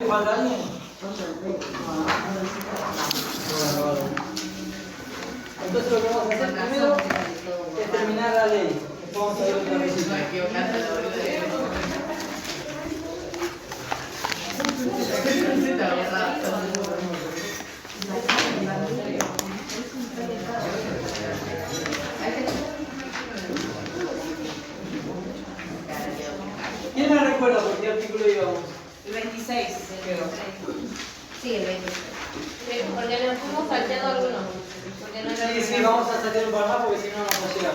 falta alguien? Entonces lo que vamos a hacer primero es terminar la ley. Después vamos a ver otra vez. ¿Quién me recuerda por qué artículo íbamos? El 26. Sí, el 26. Porque nos fuimos salteando algunos. Sí, vamos a saltar un par más porque si no, no vamos a llegar.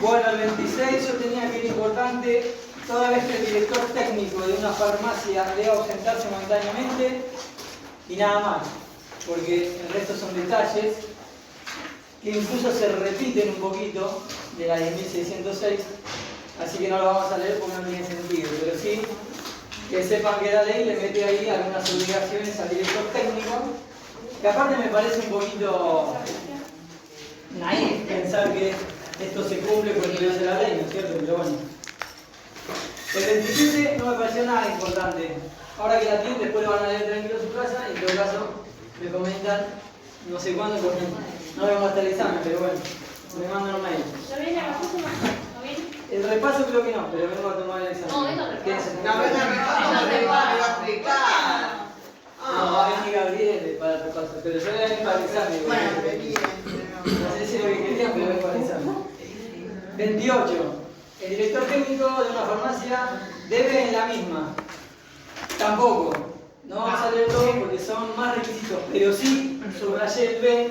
Bueno, el 26 yo tenía que ir importante. Toda vez que el director técnico de una farmacia debe ausentarse momentáneamente y nada más, porque el resto son detalles que incluso se repiten un poquito de la 10.606, así que no lo vamos a leer porque no tiene sentido, pero sí que sepan que la ley le mete ahí algunas obligaciones al director técnico, que aparte me parece un poquito naif pensar que esto se cumple porque lo dice la ley, ¿no es cierto? Pero bueno. El 27 no me pareció nada importante. Ahora que la tienen, después lo van a leer tranquilo en su casa y en todo caso me comentan no sé cuándo porque no vengo hasta el examen, pero bueno, me mandan un mail. ¿Ya viene la próxima? ¿No viene? El repaso creo que no, pero vengo a tomar el examen. No, vengo a repaso. Quédense. No, me va a explicar. No, va a venir Gabriel para el repaso, pero yo voy a venir para el examen. Bueno, No sé si es lo que quería, pero vengo al examen. 28. El director técnico de una farmacia debe en la misma. Tampoco. No vamos a leer todo porque son más requisitos, pero sí subrayé el B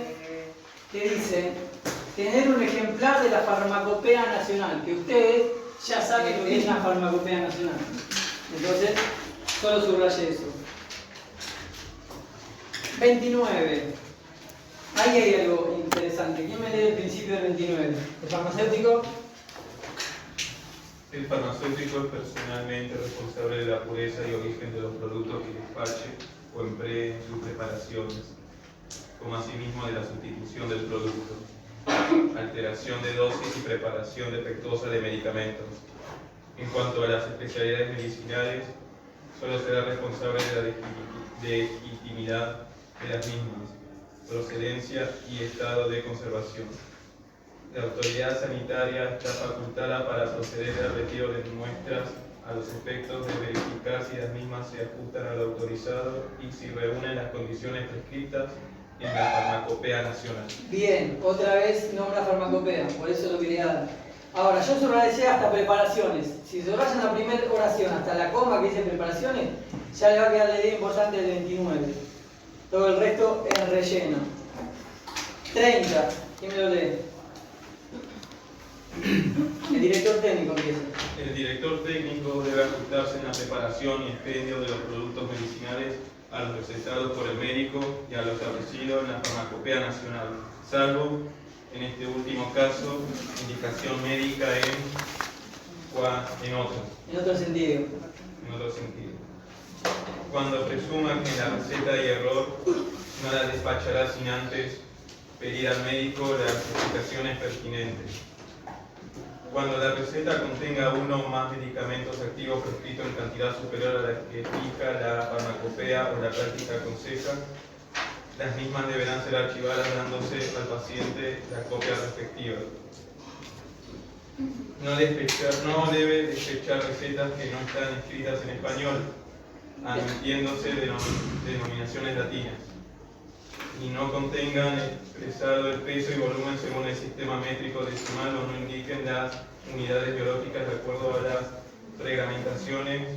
que dice tener un ejemplar de la farmacopea nacional, que ustedes ya saben lo que es la farmacopea nacional. Entonces, solo subrayé eso. 29. Ahí hay algo interesante. ¿Quién me lee el principio del 29? ¿El farmacéutico? El farmacéutico es personalmente responsable de la pureza y origen de los productos que despache o emplee en sus preparaciones, como asimismo de la sustitución del producto, alteración de dosis y preparación defectuosa de medicamentos. En cuanto a las especialidades medicinales, solo será responsable de la legitimidad de las mismas, procedencia y estado de conservación. La autoridad sanitaria está facultada para proceder al retiro de muestras a los efectos de verificar si las mismas se ajustan a lo autorizado y si reúnen las condiciones prescritas en la farmacopea nacional. Bien, otra vez nombra farmacopea, por eso lo quería dar. Ahora, yo subrayé hasta preparaciones. Si subrayan la primera oración hasta la coma que dice preparaciones, ya le va a quedar la idea importante del 29. Todo el resto es relleno. 30. ¿Quién me lo lee? El director técnico empieza. El director técnico debe ajustarse en la preparación y expendio de los productos medicinales a los recetados por el médico y a lo establecido en la farmacopea nacional, salvo, en este último caso, indicación médica en otro sentido. Cuando presuma que en la receta hay error, no la despachará sin antes pedir al médico las explicaciones pertinentes. Cuando la receta contenga uno o más medicamentos activos prescritos en cantidad superior a la que fija la farmacopea o la práctica aconseja, las mismas deberán ser archivadas dándose al paciente la copia respectiva. No debe despechar recetas que no están escritas en español, admitiéndose denominaciones latinas, y no contengan expresado el peso y volumen según el sistema métrico decimal o no indiquen las unidades biológicas de acuerdo a las reglamentaciones,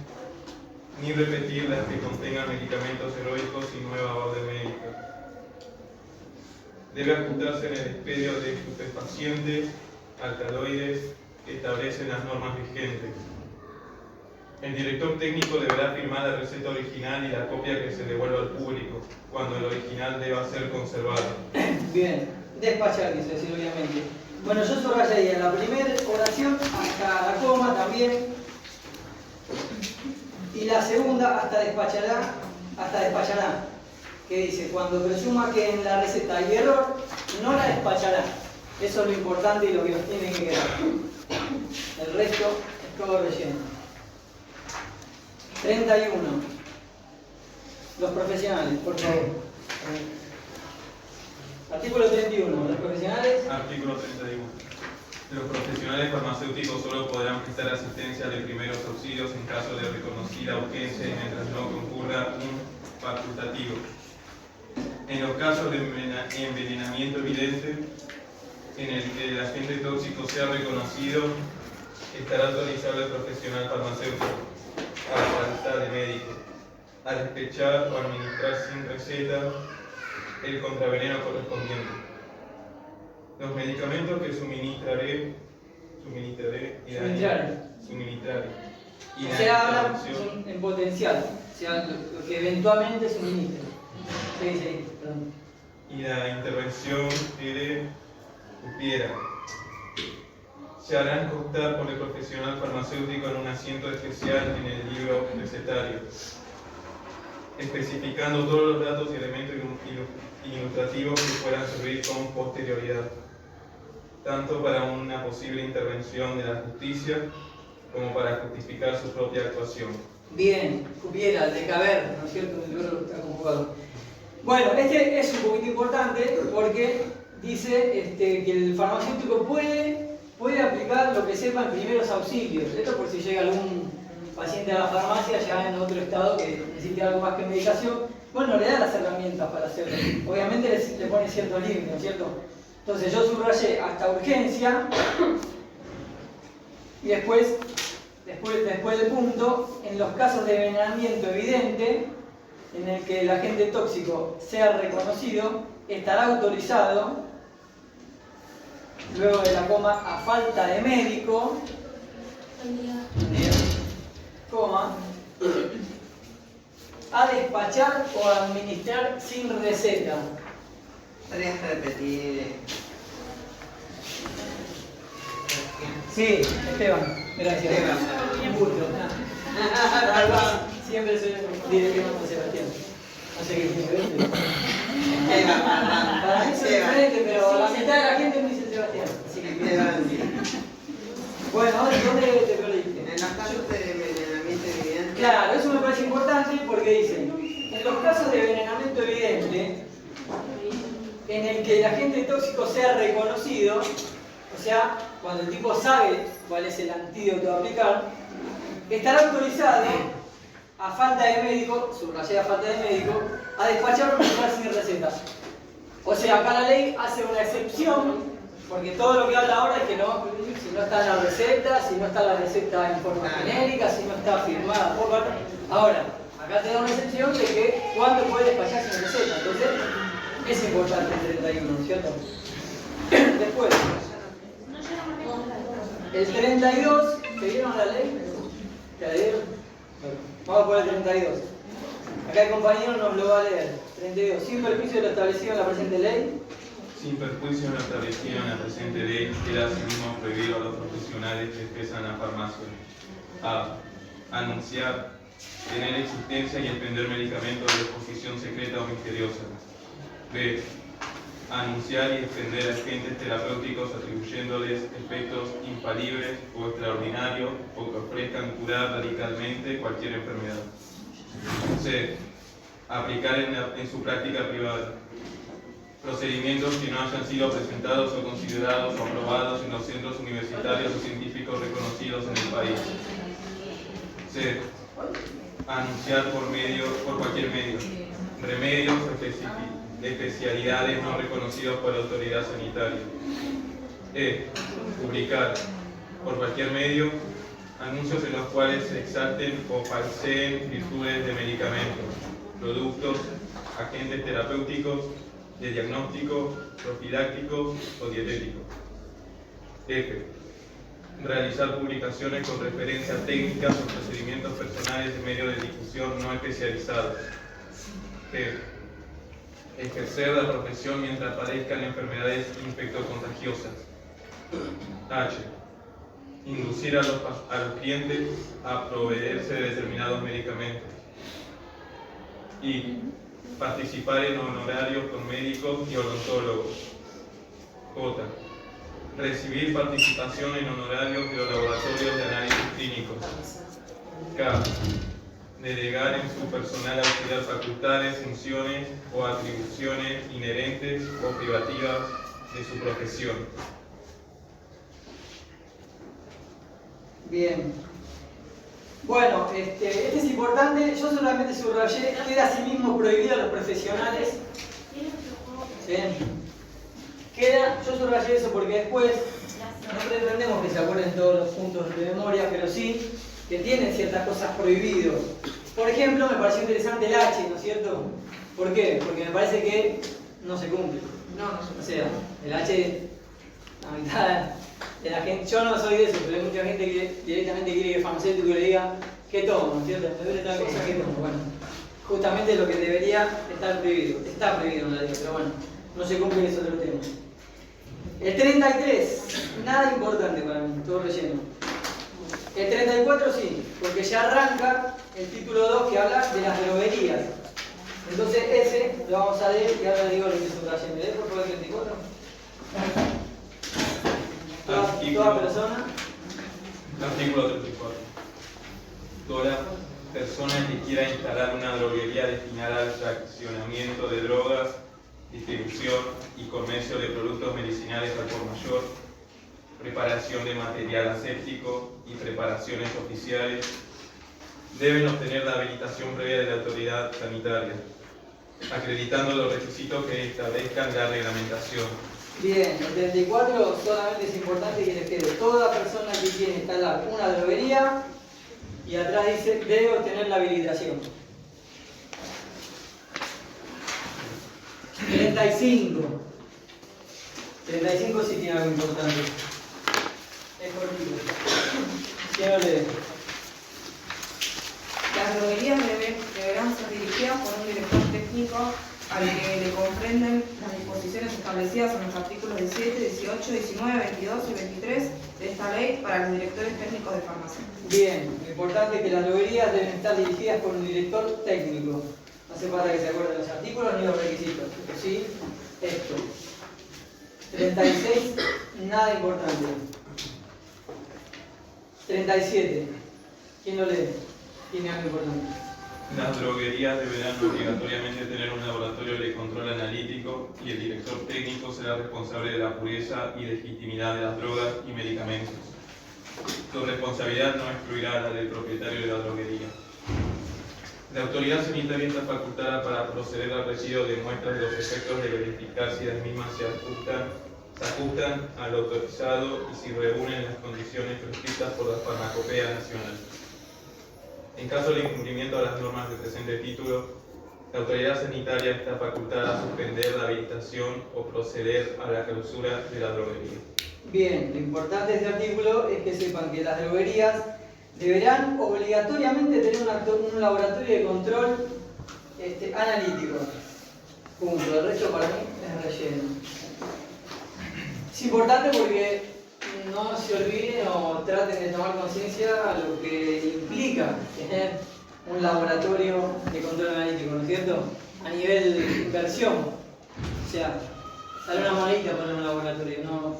ni repetir las que contengan medicamentos heroicos y nueva orden médica. Debe ajustarse en el expedio de estupefacientes, alcaloides, que establecen las normas vigentes. El director técnico deberá firmar la receta original y la copia que se devuelva al público, cuando el original deba ser conservado. Bien, despachar, dice decir obviamente. Bueno, yo subrayaría en la primera oración hasta la coma también, y la segunda hasta despachará, que dice, cuando presuma que en la receta hay error, no la despachará. Eso es lo importante y lo que nos tiene que quedar. El resto es todo relleno. 31. Los profesionales, por favor. Artículo 31. Los profesionales. Artículo 31. Los profesionales farmacéuticos solo podrán prestar asistencia de primeros auxilios en caso de reconocida urgencia y mientras no concurra un facultativo. En los casos de envenenamiento evidente, en el que el agente tóxico sea reconocido, estará autorizado el profesional farmacéutico, a falta de médico, a despechar o administrar sin receta el contraveneno correspondiente. Los medicamentos que suministraré y O sea, habla en potencial, o sea, lo que eventualmente suministre. Sí, perdón. Y la intervención que cupiera se harán constar por el profesional farmacéutico en un asiento especial en el libro recetario, especificando todos los datos y elementos ilustrativos que puedan servir con posterioridad, tanto para una posible intervención de la justicia como para justificar su propia actuación. Bien, cupiera, de caber, ¿no es cierto? El verbo está conjugado. Bueno, este es un poquito importante porque dice que el farmacéutico puede aplicar lo que sepa en primeros auxilios. Esto por si llega algún paciente a la farmacia ya en otro estado que necesite algo más que medicación. Bueno, le da las herramientas para hacerlo. Obviamente le pone cierto límite, ¿no es cierto? Entonces yo subrayé hasta urgencia y después del punto, en los casos de envenenamiento evidente, en el que el agente tóxico sea reconocido, estará autorizado, luego de la coma, a falta de médico, coma, a despachar o administrar sin receta. ¿Podrías repetir? Sí, Esteban, gracias. Esteban. Un gusto. Siempre soy directivo con Sebastián. No sé qué tiene que ver. Esteban, Para mí soy diferente, pero la mitad de la gente me dice Sebastián. Así que Esteban. bueno, ahora ¿dónde te perdiste? En los casos de envenenamiento evidente. Claro, eso me parece importante porque dicen, en los casos de envenenamiento evidente, en el que el agente tóxico sea reconocido, o sea, cuando el tipo sabe cuál es el antídoto a aplicar, estará autorizado, a falta de médico, subrayé a falta de médico, a despachar o administrar sin receta. O sea, acá la ley hace una excepción, porque todo lo que habla ahora es que no, si no está en la receta, si no está la receta en forma genérica, si no está firmada por... Ahora, acá te da una excepción de que cuándo puede despachar sin receta. Entonces, es importante el 31, ¿cierto? Después, el 32, ¿se vieron la ley? ¿Te la dieron? Vamos por el 32. Acá el compañero nos lo va a leer. 32. Sin perjuicio de lo establecido en la presente ley. Sin perjuicio de lo establecido en la presente ley, queda asimismo prohibido a los profesionales que expresan la farmacia a anunciar, tener existencia y expender medicamentos de disposición secreta o misteriosa. B. Anunciar y extender agentes terapéuticos atribuyéndoles efectos infalibles o extraordinarios o que ofrezcan curar radicalmente cualquier enfermedad. C. Aplicar en su práctica privada procedimientos que no hayan sido presentados o considerados o aprobados en los centros universitarios o científicos reconocidos en el país. C. Anunciar por cualquier medio remedios especialidades no reconocidos por la autoridad sanitaria. E. Publicar por cualquier medio anuncios en los cuales se exalten o falseen virtudes de medicamentos, productos, agentes terapéuticos, de diagnóstico, profiláctico o dietético. F. Realizar publicaciones con referencia a técnicas o procedimientos personales en medios de difusión no especializados. G. Ejercer la profesión mientras padezcan enfermedades infectocontagiosas. H. Inducir a los clientes a proveerse de determinados medicamentos. I. Participar en honorarios con médicos y odontólogos. J. Recibir participación en honorarios de los laboratorios de análisis clínicos. K. delegar en su personal auxiliar facultades, funciones o atribuciones inherentes o privativas de su profesión. Bien. Bueno, este es importante, yo solamente subrayé, queda asimismo prohibido a los profesionales. Bien. Queda, yo subrayé eso porque después no pretendemos que se acuerden todos los puntos de memoria, pero sí que tienen ciertas cosas prohibidas. Por ejemplo, me pareció interesante el H, ¿no es cierto? ¿Por qué? Porque me parece que no se cumple. O sea, el H, la mitad de la gente, yo no soy de eso, pero hay mucha gente que directamente quiere que el farmacéutico le diga ¿qué tomo? ¿No es cierto? Me duele tal cosa, ¿qué tomo? Bueno, justamente lo que debería estar prohibido. Está prohibido en la ley, pero bueno, no se cumple, eso otro tema. El 33, nada importante para mí, todo relleno. El 34 sí, porque ya arranca el título 2 que habla de las droguerías. Entonces ese lo vamos a leer y ahora digo lo que subrayé. ¿Me lees por favor el 34? Toda persona. Artículo 34. Toda persona que quiera instalar una droguería destinada al fraccionamiento de drogas, distribución y comercio de productos medicinales al por mayor, preparación de material aséptico y preparaciones oficiales, deben obtener la habilitación previa de la autoridad sanitaria, acreditando los requisitos que establezcan la reglamentación. Bien, el 34 solamente es importante que les quede toda persona que quiere instalar una droguería y atrás dice debe obtener la habilitación. 35. 35 sí tiene algo importante. Es cortito. ¿Quién lo lee? Las droguerías deberán ser dirigidas por un director técnico al que le comprenden las disposiciones establecidas en los artículos 17, 18, 19, 22 y 23 de esta ley para los directores técnicos de farmacia. Bien, lo importante es que las droguerías deben estar dirigidas por un director técnico. No hace falta que se acuerden los artículos ni los requisitos, pero sí esto. 36, nada importante. 37, ¿quién lo lee? Tiene algo importante. Las droguerías deberán obligatoriamente tener un laboratorio de control analítico y el director técnico será responsable de la pureza y legitimidad de las drogas y medicamentos. Su responsabilidad no excluirá la del propietario de la droguería. La autoridad sanitaria está facultada para proceder al retiro de muestras de los efectos de verificar si las mismas se ajustan al autorizado y si reúnen las condiciones prescritas por la Farmacopea Nacional. En caso de incumplimiento a las normas del presente título, la autoridad sanitaria está facultada a suspender la habilitación o proceder a la clausura de la droguería. Bien, lo importante de este artículo es que sepan que las droguerías deberán obligatoriamente tener un laboratorio de control analítico. Punto. El resto para mí es relleno. Es importante porque no se olviden o traten de tomar conciencia a lo que implica tener un laboratorio de control analítico, ¿no es cierto? A nivel de inversión. O sea, sale una monedita poner un laboratorio. No.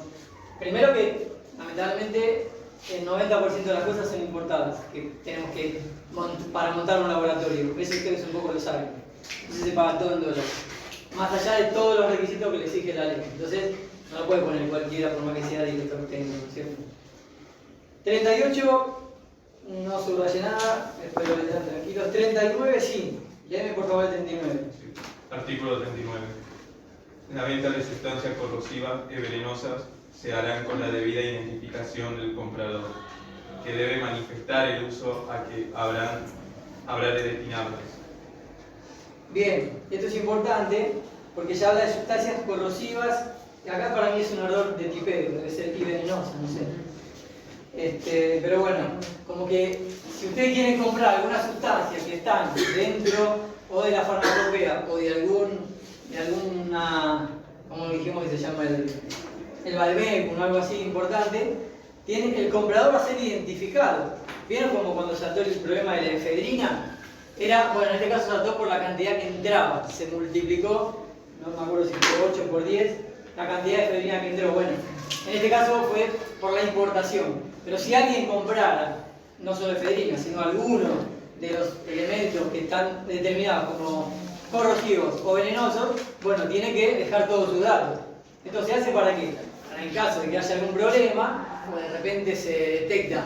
Primero que, lamentablemente, el 90% de las cosas son importadas, que tenemos que para montar un laboratorio. Eso ustedes un poco lo saben. Entonces se paga todo en dólares. Más allá de todos los requisitos que le exige la ley. Entonces, no lo puede poner cualquiera por más que sea director técnico, ¿no es cierto? 38, no subrayé nada, espero que estén tranquilos. 39, sí. Léeme por favor el 39. Artículo 39. La venta de sustancias corrosivas y venenosas se harán con la debida identificación del comprador, que debe manifestar el uso a que habrá de destinarlas. Bien, esto es importante porque ya habla de sustancias corrosivas. Acá para mí es un error de tipeo, debe ser y venenosa, no sé. Pero bueno, como que si ustedes quieren comprar alguna sustancia que están dentro o de la farmacopea o de alguna, como dijimos que se llama el Valmecum o algo así importante, el comprador va a ser identificado. ¿Vieron como cuando saltó el problema de la efedrina? Bueno, en este caso saltó por la cantidad que entraba, se multiplicó, no me acuerdo si fue 8 por 10, la cantidad de efedrina que entró. Bueno, en este caso fue por la importación. Pero si alguien comprara, no solo efedrina, sino alguno de los elementos que están determinados como corrosivos o venenosos, bueno, tiene que dejar todos sus datos. ¿Esto se hace para qué? Para en caso de que haya algún problema, o de repente se detecta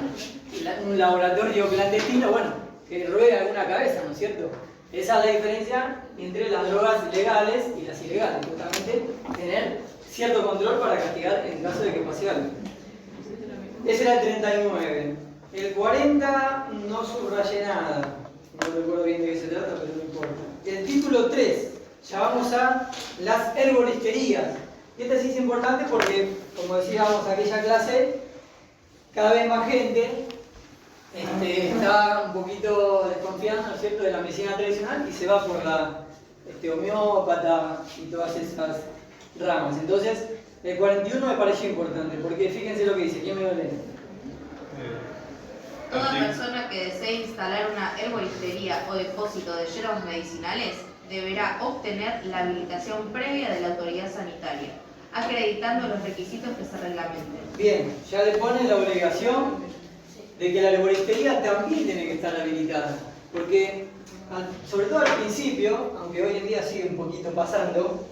un laboratorio clandestino, bueno, que ruede alguna cabeza, ¿no es cierto? Esa es la diferencia entre las drogas legales y las ilegales, justamente tener cierto control para castigar en caso de que pase algo. Ese era el 39. El 40 no subrayé nada, no recuerdo bien de qué se trata, pero no importa. El título 3, ya vamos a las herboristerías. Y este sí es importante porque, como decíamos aquella clase, cada vez más gente está un poquito desconfiando, ¿no es cierto?, de la medicina tradicional y se va por la homeópata y todas esas ramas. Entonces, el 41 me pareció importante, porque fíjense lo que dice, ¿quién me lo lee? Toda persona que desee instalar una herboristería o depósito de hierbas medicinales deberá obtener la habilitación previa de la autoridad sanitaria, acreditando los requisitos que se reglamenten. Bien, ya le pone la obligación de que la herboristería también tiene que estar habilitada, porque sobre todo al principio, aunque hoy en día sigue un poquito pasando,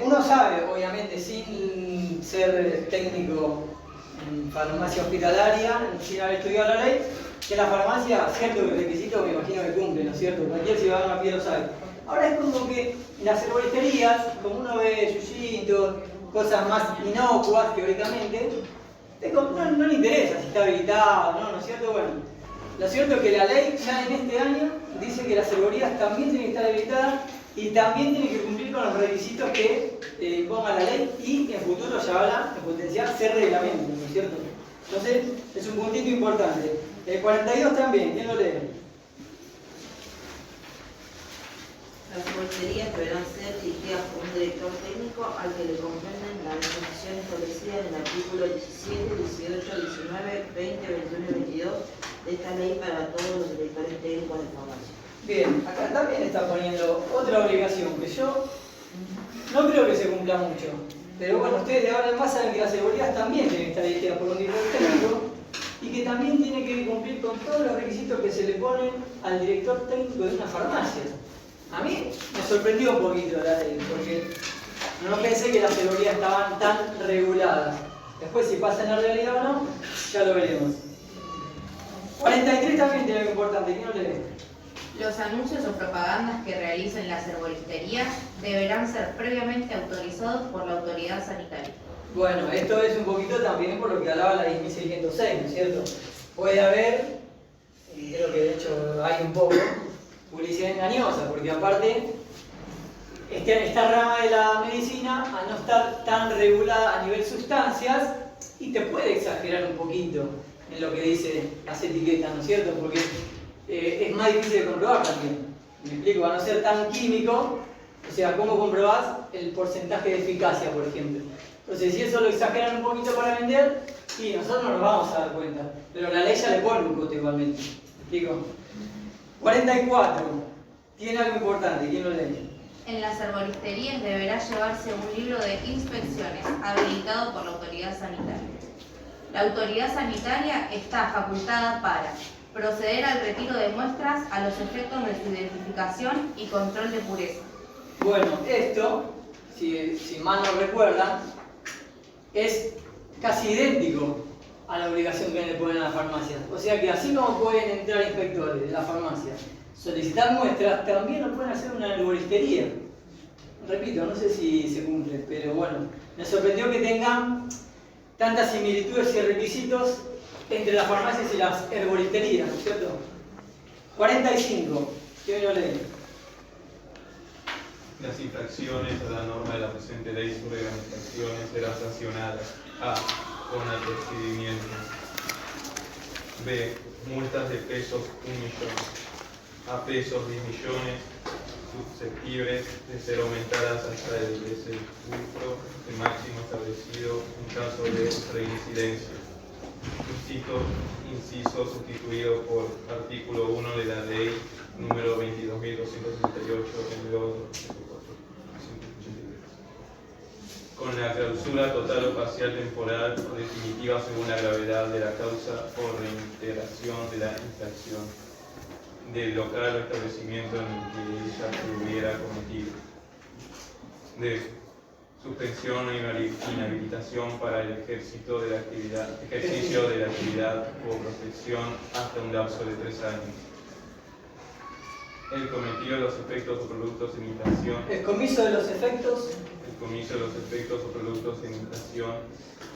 uno sabe, obviamente, sin ser técnico en farmacia hospitalaria, sin haber estudiado la ley, que la farmacia ciertos requisitos me imagino que cumple, ¿no es cierto? Cualquier ciudadano a pie lo sabe. Ahora es como que las herboristerías, como uno ve yuyitos, cosas más inocuas teóricamente, no le interesa si está habilitado, ¿no es cierto? Bueno, lo cierto es que la ley ya en este año dice que las herborías también tienen que estar habilitadas y también tienen que cumplir con los requisitos que imponga la ley y en futuro ya habla de potenciar ser reglamento, ¿no es cierto? Entonces, es un puntito importante. El 42 también, ¿quién lo lee? Las herboristerías deberán ser dirigidas por un director técnico al que le comprenden las disposiciones establecidas en el artículo 17, 18, 19, 20, 21 y 22 de esta ley para todos los directores técnicos de farmacia. Bien, acá también está poniendo otra obligación que yo no creo que se cumpla mucho. Pero bueno, ustedes de ahora en más saben que las herborías también tienen que estar dirigidas por un director técnico y que también tiene que cumplir con todos los requisitos que se le ponen al director técnico de una farmacia. A mí me sorprendió un poquito la ley, porque no pensé que las herborías estaban tan reguladas. Después, si pasa en la realidad o no, ya lo veremos. 43 también tiene algo importante, ¿quién lo lee? Los anuncios o propagandas que realicen las herboristerías deberán ser previamente autorizados por la autoridad sanitaria. Bueno, esto es un poquito también por lo que hablaba la 10.606, ¿no es cierto? Puede haber, y creo que de hecho hay un poco, publicidad engañosa, porque aparte, esta rama de la medicina, al no estar tan regulada a nivel sustancias, y te puede exagerar un poquito en lo que dice las etiquetas, ¿no es cierto? Porque es más difícil de comprobar también. Me explico, a no ser tan químico, o sea, ¿cómo comprobás el porcentaje de eficacia, por ejemplo? Entonces, si eso lo exageran un poquito para vender, sí, nosotros no nos vamos a dar cuenta. Pero la ley ya le pone un cote igualmente. ¿Me explico? 44. Tiene algo importante, ¿quién lo lee? En las herboristerías deberá llevarse un libro de inspecciones habilitado por la autoridad sanitaria. La autoridad sanitaria está facultada para proceder al retiro de muestras a los efectos de su identificación y control de pureza. Bueno, esto, si mal no recuerdan, es casi idéntico a la obligación que le ponen a las farmacias. O sea que así como pueden entrar inspectores de la farmacia, solicitar muestras, también lo pueden hacer una herboristería. Repito, no sé si se cumple, pero bueno, me sorprendió que tengan tantas similitudes y requisitos entre las farmacias y las herboristerías, ¿no es cierto? 45. ¿Quién lo lee? Las infracciones a la norma de la presente ley sobre organizaciones serán sancionadas. A. Con apercibimiento. B. Multas de pesos 1 millón a pesos 10 millones susceptibles de ser aumentadas hasta el desembolso el máximo establecido en caso de reincidencia. Inciso sustituido por artículo 1 de la ley número 22.268 en el 483. Con con la clausura total o parcial, temporal o definitiva según la gravedad de la causa o reiteración de la infracción del local o establecimiento en el que ella se hubiera cometido. D. Suspensión o inhabilitación para el ejercicio de la actividad o profesión hasta un lapso de 3 años. El cometido de los efectos o productos en infracción. El comiso de los efectos. El comiso de los efectos o productos en infracción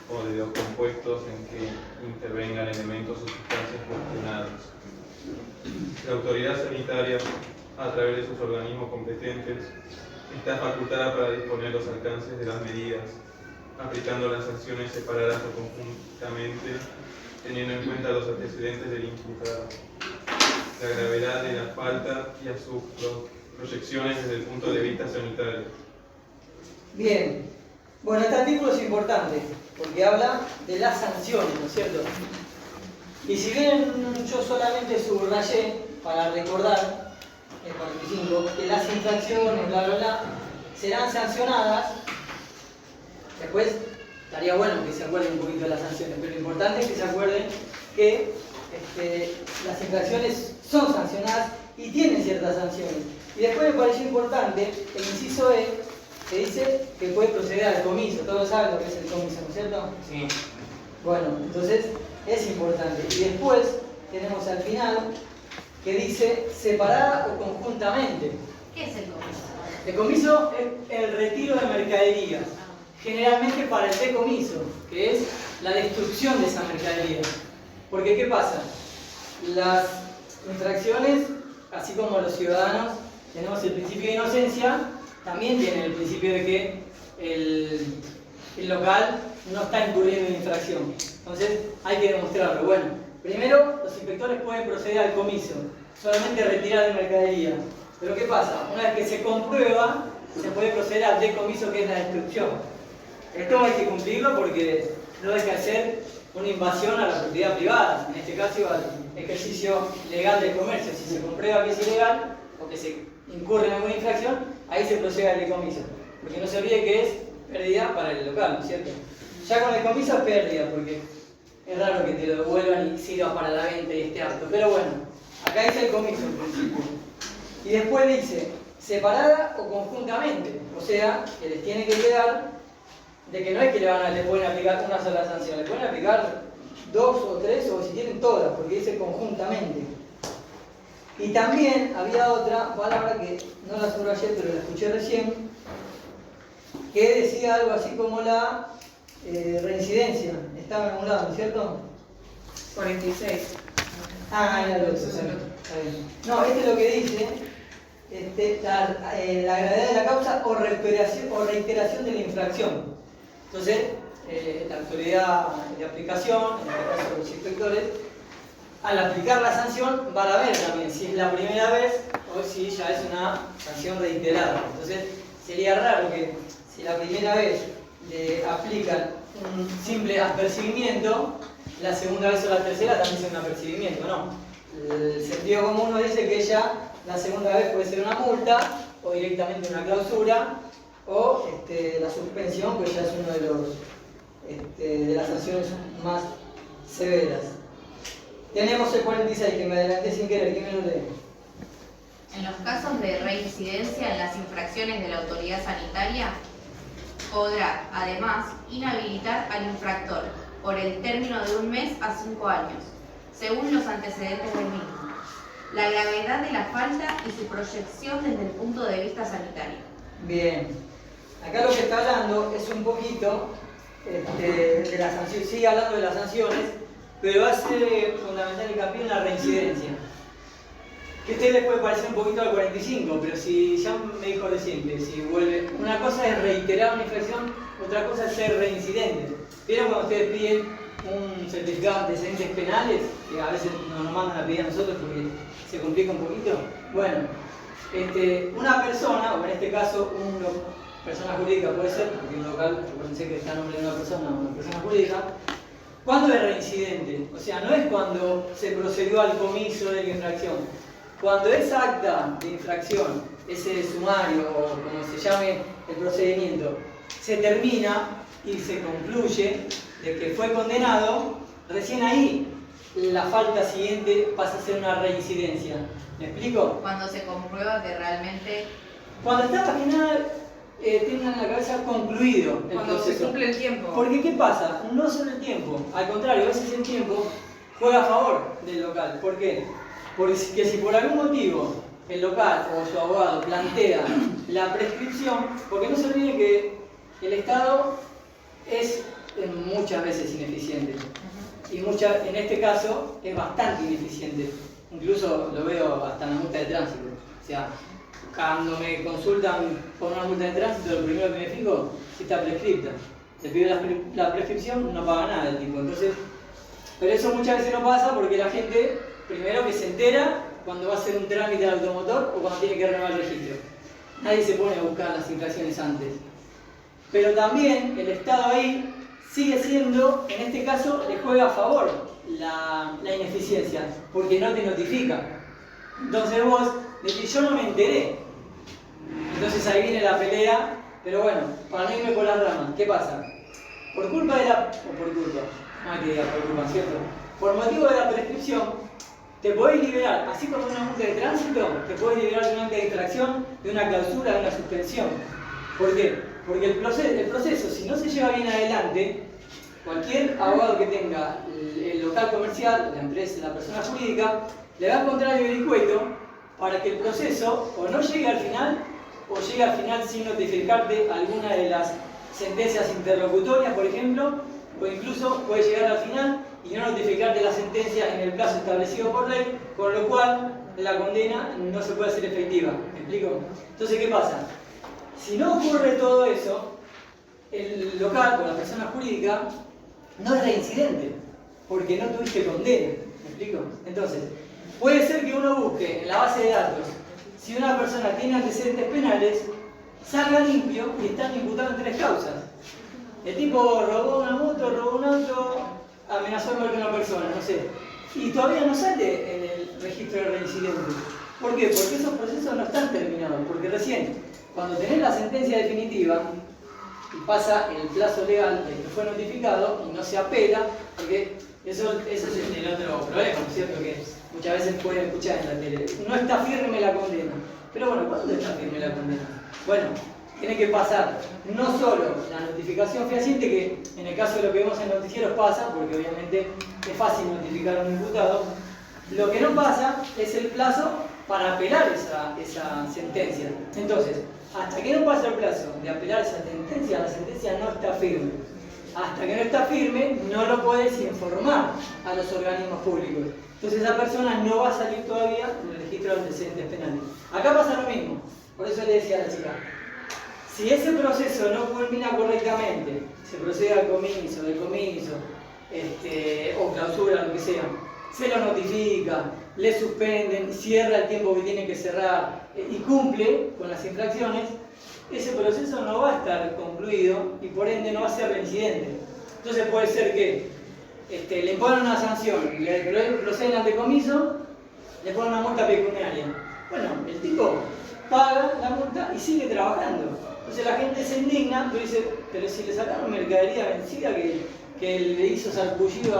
o de los compuestos en que intervengan elementos o sustancias cuestionados. La autoridad sanitaria, a través de sus organismos competentes, está facultada para disponer los alcances de las medidas, aplicando las sanciones separadas o conjuntamente, teniendo en cuenta los antecedentes del imputado, la gravedad de la falta y a sus proyecciones desde el punto de vista sanitario. Bien. Bueno, este artículo es importante porque habla de las sanciones, ¿no es cierto? Y si bien yo solamente subrayé para recordar el 45, que las infracciones, bla, bla, bla, serán sancionadas, después estaría bueno que se acuerden un poquito de las sanciones, pero lo importante es que se acuerden que las infracciones son sancionadas y tienen ciertas sanciones. Y después me pareció importante el inciso E, que dice que puede proceder al comiso. Todos saben lo que es el comiso, ¿no es cierto? Sí. Bueno, entonces es importante. Y después tenemos al final que dice separada o conjuntamente. ¿Qué es el comiso? El comiso es el retiro de mercaderías, generalmente para el decomiso, que es la destrucción de esa mercadería. Porque ¿qué pasa? Las infracciones, así como los ciudadanos tenemos el principio de inocencia, también tienen el principio de que el local no está incurriendo en infracción. Entonces hay que demostrarlo. Bueno, primero los inspectores pueden proceder al comiso, solamente retirar de mercadería. Pero ¿qué pasa? Una vez que se comprueba, se puede proceder al decomiso, que es la destrucción. Esto hay que cumplirlo porque no deja de ser una invasión a la propiedad privada, en este caso al ejercicio legal del comercio. Si se comprueba que es ilegal o que se incurre en alguna infracción, ahí se procede al decomiso. Porque no se olvide que es pérdida para el local, ¿no es cierto? Ya con el decomiso es pérdida, porque es raro que te lo devuelvan y sirva para la venta y esté apto. Pero bueno, acá dice el comiso en principio. Y después dice separada o conjuntamente, o sea, que les tiene que quedar de que no es que le pueden aplicar una sola sanción, le pueden aplicar 2 o 3 o si tienen todas, porque dice conjuntamente. Y también había otra palabra que no la subrayé, pero la escuché recién, que decía algo así como la reincidencia. Estaba en algún lado, ¿no es cierto? 46. Era lo otro, está bien. No, este es lo que dice, la gravedad de la causa o reiteración de la infracción. Entonces, la autoridad de aplicación, en este caso los inspectores, al aplicar la sanción van a ver también si es la primera vez o si ya es una sanción reiterada. Entonces, sería raro que si la primera vez le aplican un simple apercibimiento, la segunda vez o la tercera también sea un apercibimiento, ¿no? El sentido común nos dice que ya la segunda vez puede ser una multa o directamente una clausura o la suspensión, que ya es uno de las sanciones más severas. Tenemos el 46, que me adelanté sin querer, ¿quién me lo lee? En los casos de reincidencia en las infracciones de la autoridad sanitaria, podrá, además, inhabilitar al infractor por el término de 1 mes a 5 años, según los antecedentes del mismo, la gravedad de la falta y su proyección desde el punto de vista sanitario. Bien, acá lo que está hablando es un poquito de las sanciones, sigue hablando de las sanciones, pero hace fundamental hincapié en la reincidencia. Que a ustedes les puede parecer un poquito al 45, pero si ya me dijo recién que si vuelve, una cosa es reiterar una infracción, otra cosa es ser reincidente. ¿Vieron cuando ustedes piden un certificado de antecedentes penales? Que a veces nos mandan a pedir a nosotros porque se complica un poquito. Bueno, una persona, o en este caso una persona jurídica puede ser, porque un local, pensé que está en nombre de una persona jurídica. ¿Cuándo es reincidente? O sea, no es cuando se procedió al comiso de la infracción. Cuando esa acta de infracción, ese sumario o como se llame el procedimiento, se termina y se concluye de que fue condenado, recién ahí la falta siguiente pasa a ser una reincidencia. ¿Me explico? Cuando se comprueba que realmente... Cuando está más que nada tengan en la cabeza concluido el Cuando proceso. se cumple el tiempo. Porque ¿qué pasa? No solo el tiempo, al contrario, a veces el tiempo juega a favor del local. ¿Por qué? Porque si por algún motivo el local o su abogado plantea la prescripción, porque no se olviden que el Estado es muchas veces ineficiente. Y en este caso es bastante ineficiente. Incluso lo veo hasta en la multa de tránsito. O sea, cuando me consultan por una multa de tránsito, lo primero que me fijo si está prescripta. Le pido la prescripción, no paga nada el tipo. Entonces, pero eso muchas veces no pasa porque la gente, primero que se entera cuando va a hacer un trámite al automotor o cuando tiene que renovar el registro. Nadie se pone a buscar las infracciones antes. Pero también el Estado ahí sigue siendo, en este caso, le juega a favor la ineficiencia, porque no te notifica. Entonces vos decís, yo no me enteré. Entonces ahí viene la pelea, pero bueno, para no irme por las ramas, ¿qué pasa? Por culpa de por motivo de la prescripción, te podés liberar, así como una multa de tránsito, te podés liberar de una multa de infracción, de una clausura, de una suspensión. ¿Por qué? Porque el proceso, si no se lleva bien adelante, cualquier abogado que tenga el local comercial, la empresa, la persona jurídica, le va a encontrar el vericueto para que el proceso o no llegue al final, o llegue al final sin notificarte alguna de las sentencias interlocutorias, por ejemplo, o incluso puede llegar al final y no notificarte la sentencia en el plazo establecido por ley, con lo cual la condena no se puede hacer efectiva. ¿Me explico? Entonces, ¿qué pasa? Si no ocurre todo eso, el local o la persona jurídica no es reincidente, porque no tuviste condena. ¿Me explico? Entonces, puede ser que uno busque en la base de datos, si una persona tiene antecedentes penales, salga limpio y están imputados en 3 causas. El tipo robó una moto, robó un auto, amenazó a muerte a una persona, no sé. Y todavía no sale en el registro de reincidentes. ¿Por qué? Porque esos procesos no están terminados. Porque recién, cuando tenés la sentencia definitiva y pasa el plazo legal del que fue notificado y no se apela, porque eso es el otro problema, ¿no es cierto? Que muchas veces pueden escuchar en la tele. No está firme la condena. Pero bueno, ¿cuándo está firme la condena? Bueno, tiene que pasar no solo la notificación fehaciente, que en el caso de lo que vemos en noticieros pasa, porque obviamente es fácil notificar a un imputado. Lo que no pasa es el plazo para apelar esa sentencia. Entonces, hasta que no pasa el plazo de apelar esa sentencia, la sentencia no está firme. Hasta que no está firme, no lo puedes informar a los organismos públicos. Entonces esa persona no va a salir todavía en el registro de antecedentes penales. Acá pasa lo mismo. Por eso le decía a la chica, si ese proceso no culmina correctamente, se procede al comiso, o clausura, lo que sea, se lo notifica, le suspenden, cierra el tiempo que tiene que cerrar y cumple con las infracciones, ese proceso no va a estar concluido y por ende no va a ser reincidente. Entonces puede ser que le imponen una sanción, le proceden ante comiso, le ponen una multa pecuniaria. Bueno, el tipo paga la multa y sigue trabajando. Entonces la gente se indigna, pero dice, pero si le sacaron mercadería vencida que le hizo sarpullido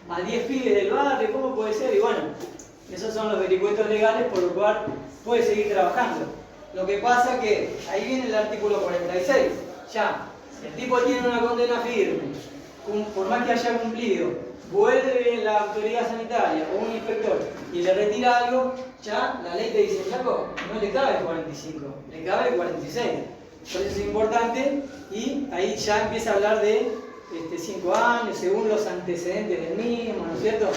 a 10 pibes del barrio, ¿cómo puede ser? Y bueno, esos son los vericuetos legales por lo cual puede seguir trabajando. Lo que pasa que ahí viene el artículo 46. Ya, el tipo tiene una condena firme, por más que haya cumplido, vuelve la autoridad sanitaria o un inspector y le retira algo, ya la ley te dice, flaco, no le cabe el 45, le cabe el 46. Por eso es importante y ahí ya empieza a hablar de 5 años según los antecedentes del mismo, ¿no es cierto?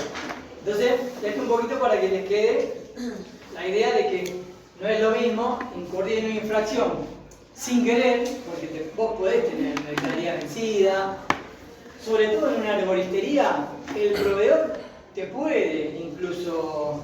Entonces, esto un poquito para que les quede la idea de que no es lo mismo incurrir en una infracción sin querer, porque vos podés tener mercadería vencida, sobre todo en una arboristería, el proveedor te puede incluso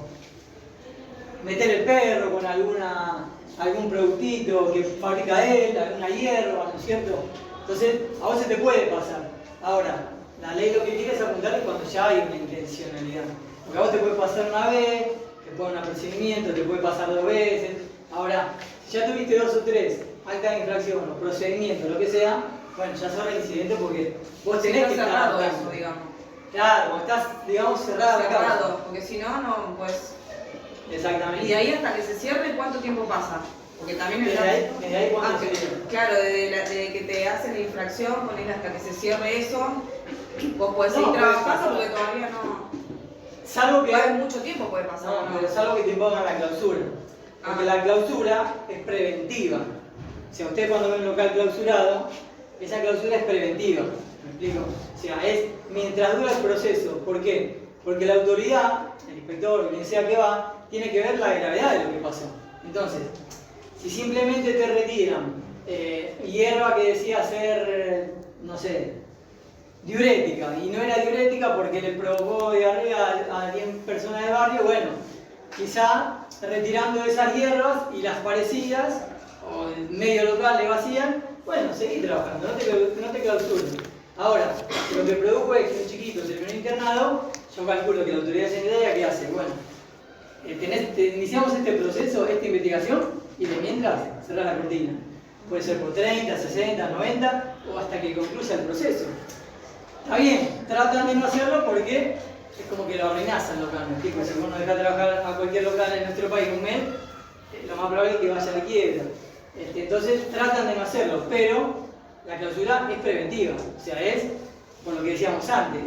meter el perro con algún productito que fabrica él, alguna hierba, ¿no es cierto? Entonces, a vos se te puede pasar. Ahora, la ley lo que quiere es apuntar cuando ya hay una intencionalidad. Porque a vos te puede pasar una vez, te pone un apercibimiento, te puede pasar 2 veces. Ahora, si ya tuviste 2 o 3 acta de infracción o procedimiento, lo que sea, bueno, ya sos reincidente porque vos Sí, tenés está que estar cerrado actuando. eso, digamos. Claro, vos estás, digamos, cerrado. Cerrado, porque si no, no, pues... Exactamente. Y de ahí hasta que se cierre, ¿cuánto tiempo pasa? Porque también Desde ahí cuánto se que- viene. claro, desde que te hacen la infracción, ponele hasta que se cierre eso, vos podés seguir No, puede trabajando pasar. porque todavía no... Salvo que... Va a haber mucho tiempo puede pasar, No, ¿no? pero salvo que te impongan la clausura. Porque Ah. la clausura es preventiva. O sea, usted cuando ve un local clausurado, esa clausura es preventiva. ¿Me explico? O sea, es mientras dura el proceso. ¿Por qué? Porque la autoridad, el inspector, quien sea que va, tiene que ver la gravedad de lo que pasó. Entonces, si simplemente te retiran hierba que decía ser, no sé, diurética, y no era diurética porque le provocó diarrea a 10 personas del barrio, bueno, quizá retirando esas hierbas y las parecidas, o el medio local le vacían, bueno, seguí trabajando, no te clausures. Ahora, si lo que produjo es que un chiquito terminó internado, yo calculo que la autoridad sanitaria, ¿qué hace? Bueno, iniciamos este proceso, esta investigación, y de mientras cerrar la cortina. Puede ser por 30, 60, 90, o hasta que concluya el proceso. Está bien, tratan de no hacerlo porque es como que lo arruinás al local, ¿me explico? Si uno deja trabajar a cualquier local en nuestro país un mes, lo más probable es que vaya a la quiebra. Entonces tratan de no hacerlo, pero la clausura es preventiva, o sea, es, por lo que decíamos antes,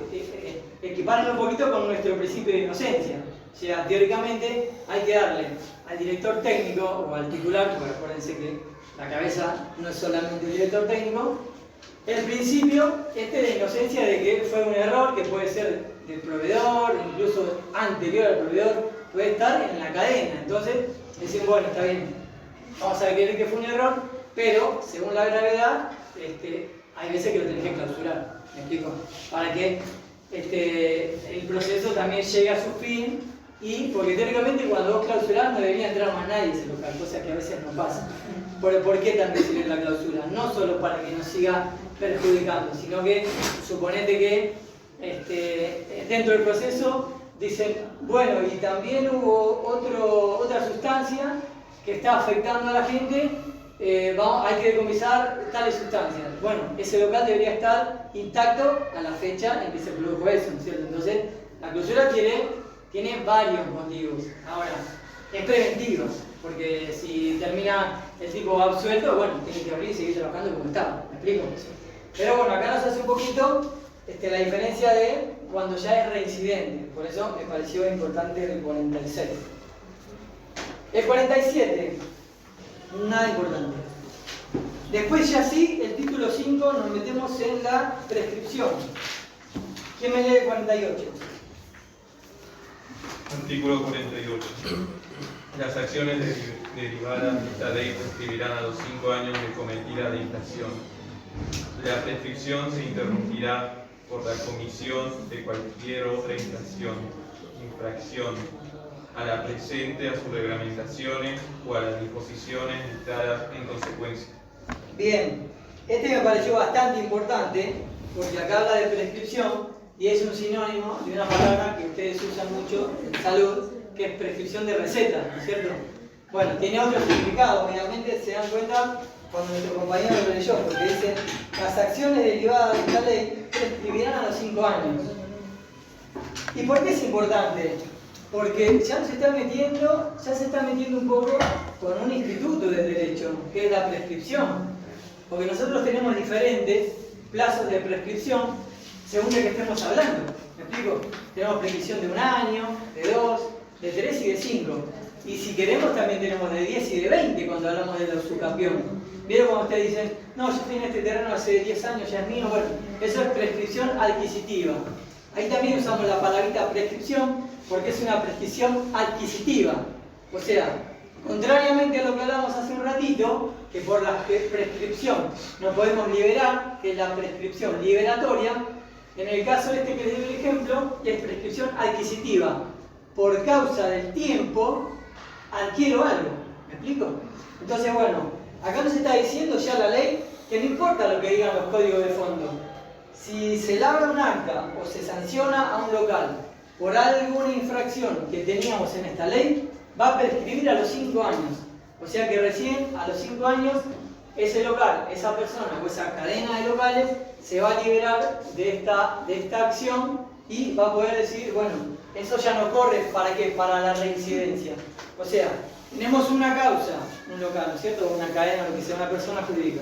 equiparlo un poquito con nuestro principio de inocencia. O sea, teóricamente hay que darle al director técnico o al titular, porque acuérdense que la cabeza no es solamente un director técnico, el principio de inocencia de que fue un error que puede ser del proveedor, incluso anterior al proveedor, puede estar en la cadena. Entonces, decir, bueno, está bien, vamos a ver que fue un error, pero según la gravedad, hay veces que lo tenés que clausurar, ¿me explico? Para que el proceso también llegue a su fin, y porque teóricamente cuando vos clausurás no debería entrar más nadie a ese local, cosa que a veces no pasa. ¿Por qué también sirve la clausura? No solo para que nos siga perjudicando, sino que suponete que dentro del proceso dicen, bueno, y también hubo otra sustancia que está afectando a la gente, hay que decomisar tales sustancias. Bueno, ese local debería estar intacto a la fecha en que se produjo eso, ¿no es cierto? Entonces, la clausura tiene varios motivos. Ahora, es preventiva, porque si termina el tipo absuelto, bueno, tiene que abrir y seguir trabajando como estaba. ¿Me explico? Pero bueno, acá nos hace un poquito la diferencia de cuando ya es reincidente. Por eso me pareció importante el 46. El 47, nada importante. Después ya sí, el título 5, nos metemos en la prescripción. ¿Quién me lee el 48? Artículo 48. Las acciones derivadas de esta ley prescribirán a los 5 años de cometida la infracción. La prescripción se interrumpirá por la comisión de cualquier otra infracción a la presente, a sus reglamentaciones o a las disposiciones dictadas en consecuencia. Bien, me pareció bastante importante porque acá habla de prescripción y es un sinónimo de una palabra que ustedes usan mucho en salud, que es prescripción de receta, ¿no es cierto? Bueno, tiene otro significado, obviamente se dan cuenta cuando nuestro compañero lo leyó, porque dice, las acciones derivadas de esta ley prescribirán a los 5 años. ¿Y por qué es importante? Porque ya se está metiendo un poco con un instituto del derecho, que es la prescripción. Porque nosotros tenemos diferentes plazos de prescripción según de qué estemos hablando. ¿Me explico? Tenemos prescripción de 1 año, de 2, de 3 y de 5. Y si queremos también tenemos de 10 y de 20 cuando hablamos de los subcampeón. ¿Vieron cuando ustedes dicen, no, yo estoy en este terreno hace 10 años, ya es mío? Bueno, eso es prescripción adquisitiva. Ahí también usamos la palabrita prescripción porque es una prescripción adquisitiva. O sea, contrariamente a lo que hablamos hace un ratito, que por la prescripción no podemos liberar, que es la prescripción liberatoria, en el caso que les doy el ejemplo, es prescripción adquisitiva. Por causa del tiempo, adquiero algo. ¿Me explico? Entonces, bueno, acá nos está diciendo ya la ley que no importa lo que digan los códigos de fondo. Si se labra un acta o se sanciona a un local por alguna infracción que teníamos en esta ley, va a prescribir a los 5 años. O sea que recién a los 5 años ese local, esa persona o esa cadena de locales se va a liberar de esta acción y va a poder decir, bueno, eso ya no corre, ¿para qué? Para la reincidencia. O sea, tenemos una causa, un local, ¿no es cierto? Una cadena, lo que sea, una persona jurídica.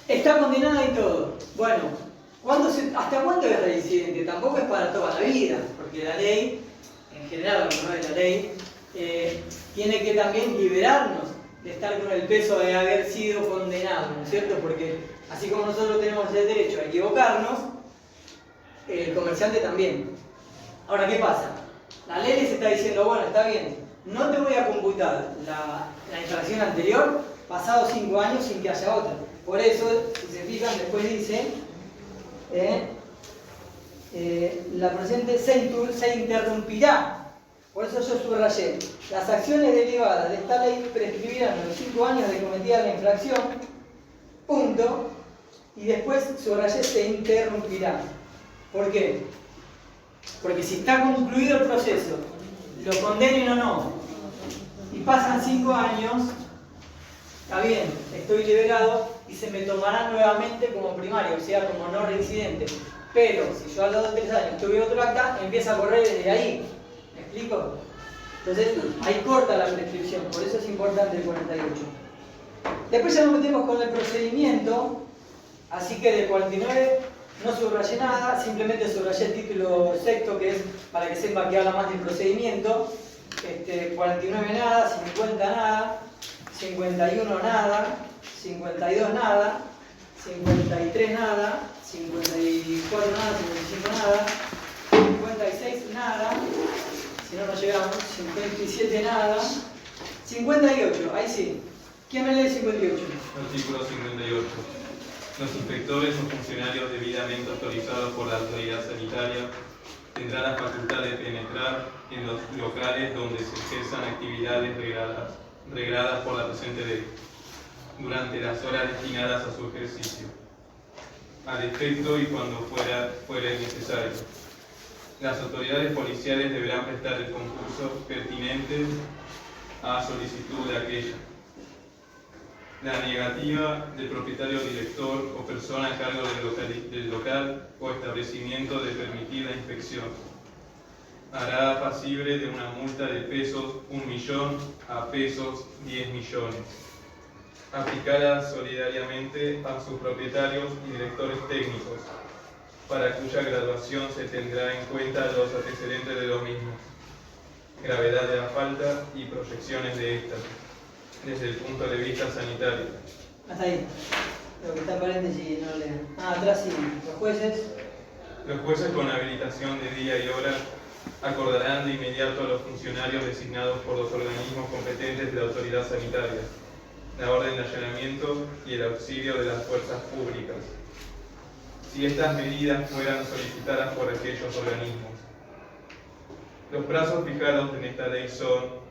Está condenada y todo. Bueno, ¿hasta cuándo es reincidente? Tampoco es para toda la vida, porque la ley, en general, lo que no es la ley, tiene que también liberarnos de estar con el peso de haber sido condenado, ¿no es cierto? Porque así como nosotros tenemos el derecho a equivocarnos, el comerciante también. Ahora, ¿qué pasa? La ley les está diciendo, bueno, está bien, no te voy a computar la infracción anterior pasados 5 años sin que haya otra. Por eso, si se fijan, después dice, la presente se interrumpirá. Por eso yo subrayé, las acciones derivadas de esta ley prescribirán los 5 años de cometida la infracción, punto, y después subrayé se interrumpirá. ¿Por qué? Porque si está concluido el proceso, lo condenen o no, y pasan 5 años, está bien, estoy liberado y se me tomará nuevamente como primario, o sea, como no reincidente. Pero si yo a los 2 o 3 años tuve otro acta, empieza a correr desde ahí. ¿Me explico? Entonces, ahí corta la prescripción, por eso es importante el 48. Después ya nos metemos con el procedimiento, así que del 49 no subrayé nada, simplemente subrayé el título sexto, que es para que sepa que habla más del procedimiento. 49 nada, 50 nada, 51 nada, 52 nada, 53 nada, 54 nada, 55 nada, 56 nada, si no nos llegamos, 57 nada, 58, ahí sí. ¿Quién me lee el 58? Artículo 58. Los inspectores o funcionarios debidamente autorizados por la autoridad sanitaria tendrán la facultad de penetrar en los locales donde se ejerzan actividades regladas por la presente ley, durante las horas destinadas a su ejercicio, al efecto y cuando fuere necesario. Las autoridades policiales deberán prestar el concurso pertinente a solicitud de aquella. La negativa del propietario, director o persona a cargo del local o establecimiento de permitir la inspección hará pasible de una multa de pesos 1.000.000 a pesos 10 millones, aplicada solidariamente a sus propietarios y directores técnicos, para cuya graduación se tendrá en cuenta los antecedentes de los mismos, gravedad de la falta y proyecciones de estas, desde el punto de vista sanitario. Hasta ahí. Lo que está en paréntesis no lo lean. Atrás sí. Los jueces. Los jueces con habilitación de día y hora acordarán de inmediato a los funcionarios designados por los organismos competentes de la autoridad sanitaria la orden de allanamiento y el auxilio de las fuerzas públicas, si estas medidas fueran solicitadas por aquellos organismos. Los plazos fijados en esta ley son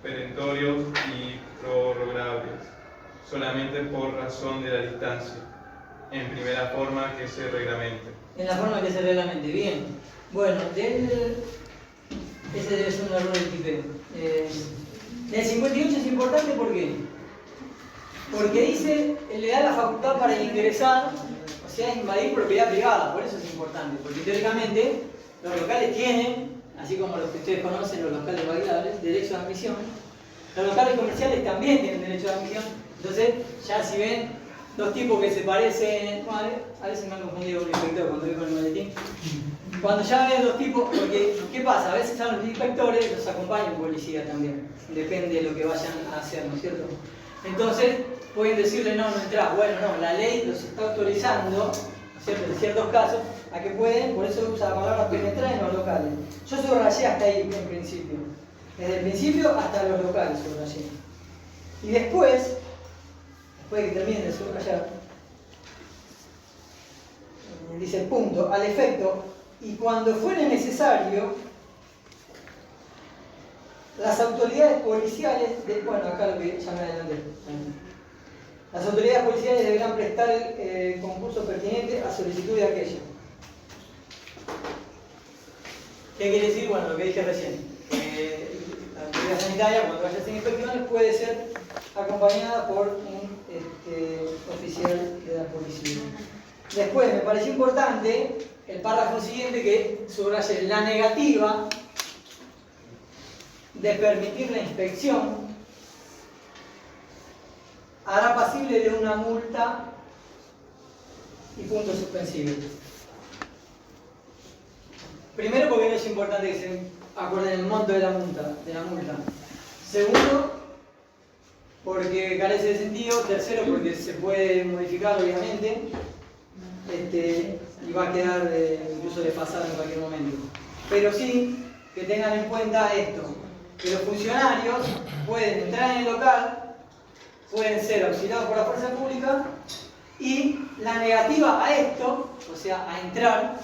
perentorios y prorrogables, solamente por razón de la distancia, en primera forma que se reglamente. En la forma que se reglamente, bien. Bueno, ese debe ser un error del tipeo. El 58 es importante, ¿por qué? Porque dice, le da la facultad para ingresar, o sea, invadir propiedad privada, por eso es importante, porque teóricamente los locales tienen, así como los que ustedes conocen, los locales bailables, derecho de admisión. Los locales comerciales también tienen derecho de admisión. Entonces, ya si ven dos tipos que se parecen, bueno, a veces me han confundido con el inspector cuando voy con el maletín. Cuando ya ven dos tipos, porque ¿qué pasa? A veces a los inspectores los acompaña un policía también, depende de lo que vayan a hacer, ¿no es cierto? Entonces, pueden decirle, no entrás. Bueno, no, la ley los está autorizando, ¿no es cierto? En ciertos casos, a que pueden, por eso usa la palabra penetrar en los locales. Yo subrayé hasta ahí en principio. Desde el principio hasta los locales subrayé. Y después de que termine de subrayar, dice punto, al efecto, y cuando fuere necesario, las autoridades policiales, bueno, acá lo que ya me adelanté. Las autoridades policiales deberán prestar el concurso pertinente a solicitud de aquella. ¿Qué quiere decir? Bueno, lo que dije recién. La autoridad sanitaria, cuando vaya a hacer inspecciones, puede ser acompañada por un oficial de la policía. Después, me pareció importante el párrafo siguiente que subraye la negativa de permitir la inspección hará pasible de una multa y puntos suspensivos. Primero, porque no es importante que se acuerden el monto de la multa. Segundo, porque carece de sentido. Tercero, porque se puede modificar, obviamente, y va a quedar incluso desfasado en cualquier momento. Pero sí que tengan en cuenta esto, que los funcionarios pueden entrar en el local, pueden ser auxiliados por la fuerza pública, y la negativa a esto, o sea, a entrar,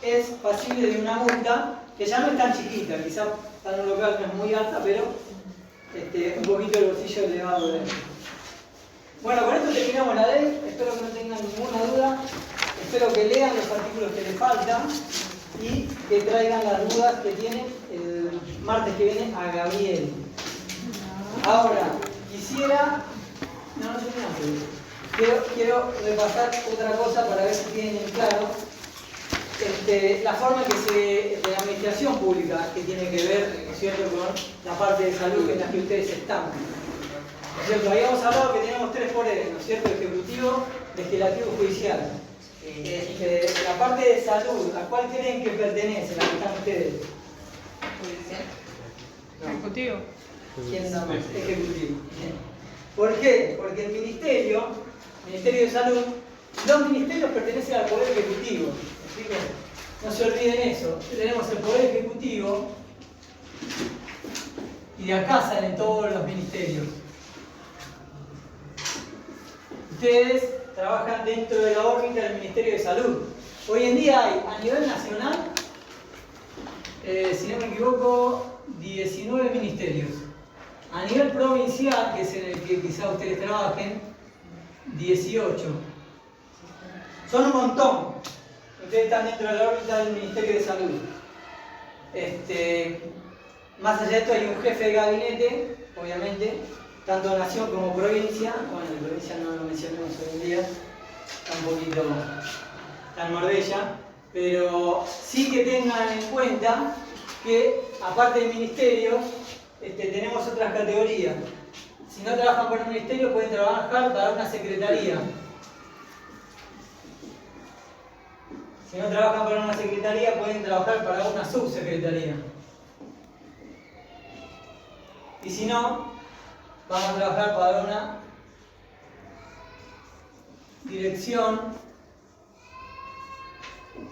es pasible de una multa que ya no es tan chiquita, quizás en un local no es muy alta, pero un poquito el bolsillo le va a doler. Bueno, con esto terminamos la ley, espero que no tengan ninguna duda, espero que lean los artículos que les faltan y que traigan las dudas que tienen el martes que viene a Gabriel. Ahora, quisiera... No terminamos. Quiero repasar otra cosa para ver si tienen en claro la forma en que de la administración pública que tiene que ver, ¿no es cierto?, con la parte de salud en la que ustedes están. ¿No es cierto? Habíamos hablado que teníamos 3 poderes, ¿no es cierto?, ejecutivo, legislativo y judicial. La parte de salud, ¿a cuál creen que pertenece, la que están ustedes? Judicial. No. Ejecutivo. ¿Quién da más? Ejecutivo. ¿Por qué? Porque el Ministerio de Salud, los ministerios pertenecen al Poder Ejecutivo. ¿Me explico? No se olviden eso. Tenemos el Poder Ejecutivo y de acá salen todos los ministerios. Ustedes trabajan dentro de la órbita del Ministerio de Salud. Hoy en día hay, a nivel nacional, si no me equivoco, 19 ministerios. A nivel provincial, que es en el que quizá ustedes trabajen, 18. Son un montón. Ustedes están dentro de la órbita del Ministerio de Salud. Más allá de esto hay un jefe de gabinete, obviamente, tanto nación como provincia. Bueno, en provincia no lo mencionamos hoy en día, está un poquito tan Marbella, pero sí que tengan en cuenta que, aparte del ministerio, tenemos otras categorías. Si no trabajan por un ministerio, pueden trabajar para una secretaría. Si no trabajan para una secretaría, pueden trabajar para una subsecretaría. Y si no, van a trabajar para una dirección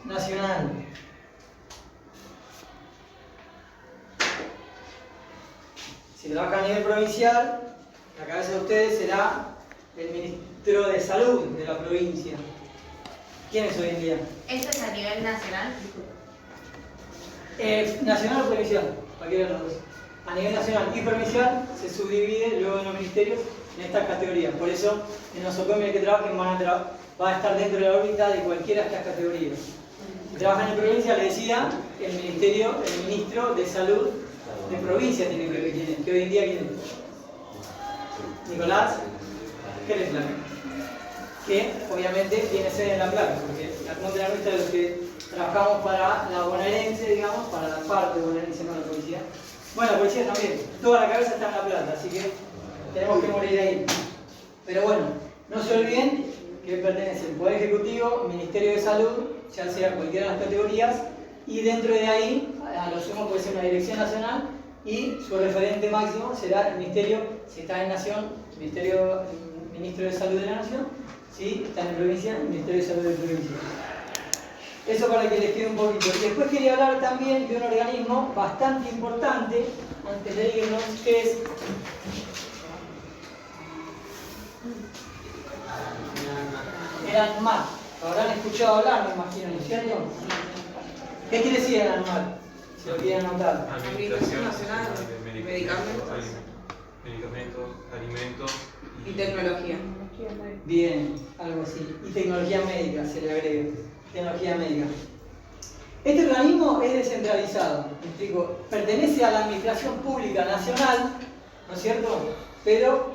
nacional. Si trabajan a nivel provincial, la cabeza de ustedes será el ministro de Salud de la provincia. ¿Quién es hoy en día? ¿Esto es a nivel nacional? Nacional o provincial, cualquiera de los dos. A nivel nacional y provincial se subdivide luego en los ministerios en estas categorías. Por eso, en los OCOM en el que trabajen van a estar dentro de la órbita de cualquiera de estas categorías. Si trabajan en provincia, les decía, el ministro de Salud de provincia tiene que ver quién es. Que hoy en día, ¿quién es? Nicolás Gereslak, que obviamente tiene sede en La Plata, porque la Junta de la Lista de los que trabajamos para la bonaerense, digamos, para la parte bonaerense, no la policía. Bueno, la policía también, toda la cabeza está en La Plata, así que tenemos que morir ahí. Pero bueno, no se olviden que pertenece el Poder Ejecutivo, Ministerio de Salud, ya sea cualquiera de las categorías, y dentro de ahí, a lo sumo puede ser una dirección nacional, y su referente máximo será el ministerio, si está en nación, ministro de Salud de la Nación, si está en provincia, el Ministerio de Salud de provincia. Eso para que les quede un poquito. Y después quería hablar también de un organismo bastante importante, antes de irnos, que es el ANMAT. Habrán escuchado hablar, me imagino, ¿no es cierto? ¿Qué quiere decir el ANMAT? Si lo quieren anotar. Administración Nacional de Medicamentos Alimentos y Tecnología. Bien, algo así. Y tecnología médica, se le agrega. Tecnología médica. Este organismo es descentralizado, me explico. Pertenece a la Administración Pública Nacional, ¿no es cierto? Pero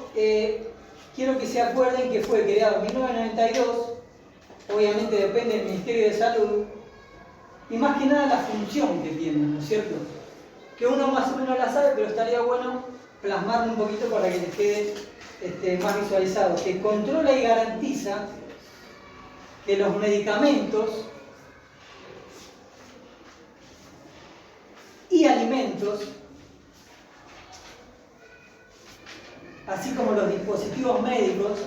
quiero que se acuerden que fue creado en 1992, obviamente depende del Ministerio de Salud, y más que nada la función que tiene, ¿no es cierto? Que uno más o menos la sabe, pero estaría bueno plasmarlo un poquito para que les quede más visualizado, que controla y garantiza que los medicamentos y alimentos, así como los dispositivos médicos,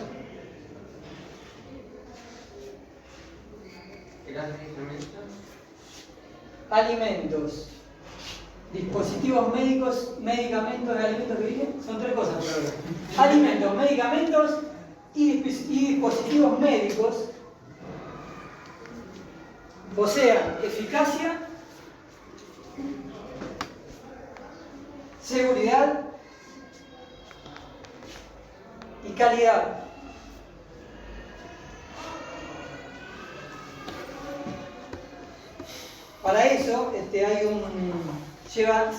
alimentos, dispositivos médicos, medicamentos y alimentos, que dije, son tres cosas por ahora. Alimentos, medicamentos y dispositivos médicos posean eficacia, seguridad y calidad. Para eso se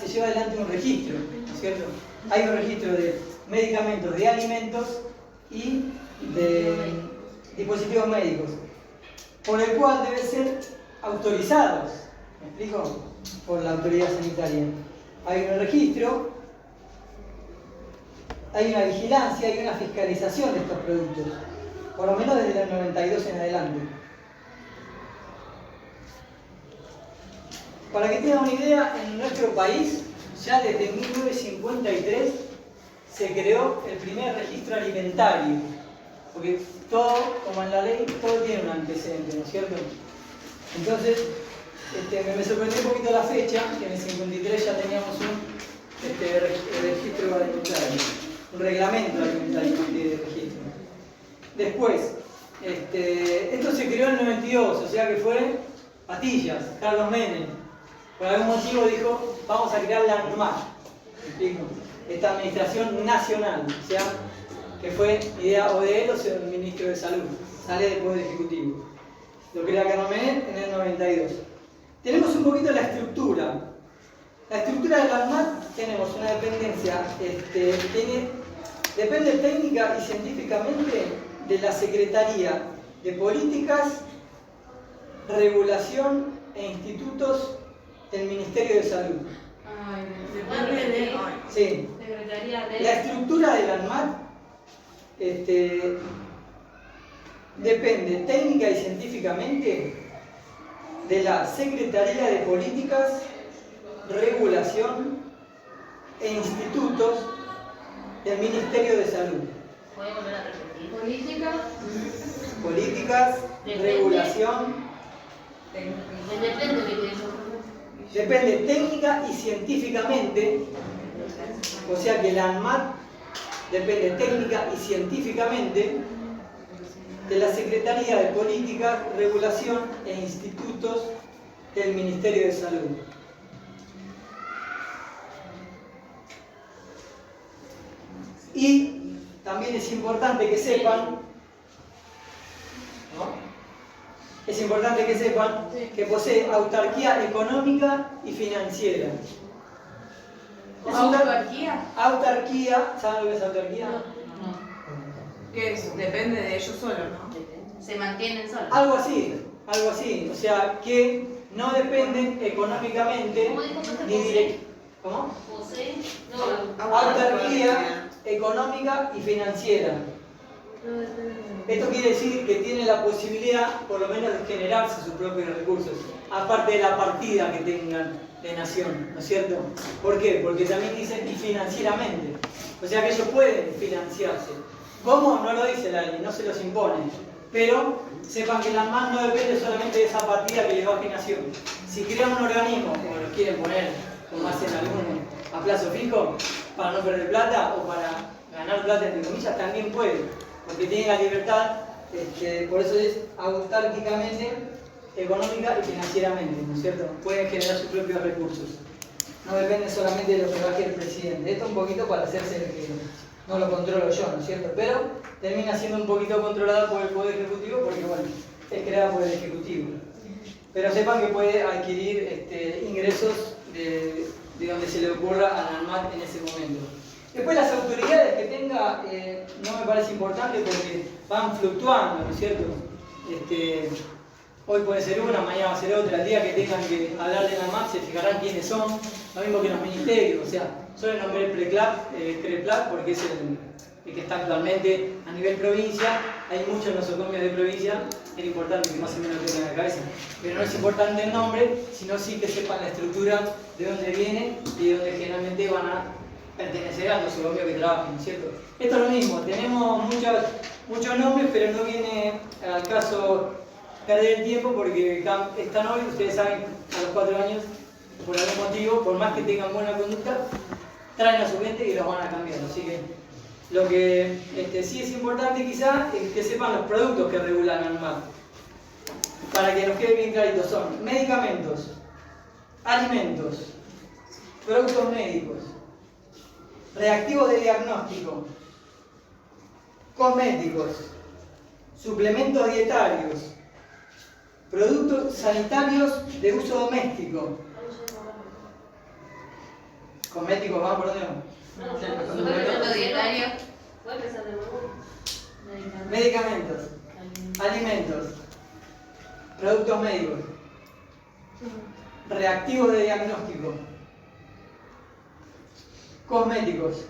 lleva adelante un registro, ¿no es cierto? Hay un registro de medicamentos, de alimentos y de dispositivos médicos, por el cual deben ser autorizados, ¿me explico? Por la autoridad sanitaria. Hay un registro, hay una vigilancia, hay una fiscalización de estos productos, por lo menos desde el 92 en adelante. Para que tengan una idea, en nuestro país, ya desde 1953, se creó el primer registro alimentario, porque todo, como en la ley, todo tiene un antecedente, ¿no es cierto? Entonces, me sorprendió un poquito la fecha, que en el 53 ya teníamos un registro alimentario, un reglamento alimentario de registro. Después, esto se creó en el 92, o sea que fue Patillas, Carlos Menem. Por algún motivo dijo, vamos a crear la ANMAT, ¿me explico? Esta administración nacional, o sea, que fue idea o de él o sea, del ministro de Salud, sale del Poder Ejecutivo. Lo crea Carlos Menem en el 92. Tenemos un poquito la estructura. La estructura de la ANMAT, tenemos una dependencia, depende técnica y científicamente de la Secretaría de Políticas, Regulación e Institutos del Ministerio de Salud. Sí. La estructura de la ANMAT depende técnica y científicamente de la Secretaría de Políticas, Regulación e Institutos del Ministerio de Salud. ¿Puede volver a repetir? Políticas, regulación. Depende de qué eso. Depende técnica y científicamente, o sea que la ANMAT depende técnica y científicamente de la Secretaría de Políticas, Regulación e Institutos del Ministerio de Salud. Y también es importante que sepan, ¿no? Es importante que sepan que posee autarquía económica y financiera. ¿Autarquía? Autarquía, ¿saben lo que es autarquía? No. ¿Qué es? Depende de ellos solos, ¿no? Se mantienen solos. Algo así, o sea, que no dependen económicamente ¿Cómo dijo que se ni directamente. ¿Cómo? Posee. Autarquía económica y financiera. Esto quiere decir que tiene la posibilidad, por lo menos, de generarse sus propios recursos, aparte de la partida que tengan de nación, ¿no es cierto? ¿Por qué? Porque también dicen y financieramente, o sea que ellos pueden financiarse. ¿Cómo? No lo dice la ley, no se los impone, pero sepan que la ANMAT no depende solamente de esa partida que les baje nación. Si crean un organismo, como lo quieren poner, como hacen algunos, a plazo fijo, para no perder plata o para ganar plata, entre comillas, también pueden, porque tienen la libertad, por eso es autárquicamente, económica y financieramente, ¿no es cierto? Pueden generar sus propios recursos. No depende solamente de lo que baje el presidente. Esto un poquito para hacerse el que no lo controlo yo, ¿no es cierto? Pero termina siendo un poquito controlada por el Poder Ejecutivo porque, bueno, es creada por el Ejecutivo. Pero sepan que puede adquirir ingresos de donde se le ocurra a la ANMAT en ese momento. Después las autoridades que tenga verdad no me parece importante porque van fluctuando, ¿no es cierto? Hoy puede ser una, mañana va a ser otra. El día que tengan que hablar de la MAP se fijarán quiénes son, lo mismo que los ministerios. O sea, solo nombré el CREPLAC porque es el que está actualmente a nivel provincia. Hay muchos nosocomios de provincia, es importante que más o menos lo tengan en la cabeza. Pero no es importante el nombre, sino sí que sepan la estructura de dónde viene y de dónde generalmente van a pertenecer al nosocomio que trabajen, ¿no es cierto? Esto es lo mismo, tenemos muchos nombres, pero no viene al caso perder el tiempo porque están hoy, ustedes saben, a los 4 años, por algún motivo, por más que tengan buena conducta, traen a su gente y los van a cambiar. Así que lo que sí es importante quizá es que sepan los productos que regulan ANMAT. Para que nos quede bien clarito, son medicamentos, alimentos, productos médicos, reactivos de diagnóstico, cosméticos, suplementos dietarios, productos sanitarios de uso doméstico. ¿Cosméticos van por dónde van? Suplemento dietario. Medicamentos, alimentos, productos médicos, reactivos de diagnóstico, cosméticos,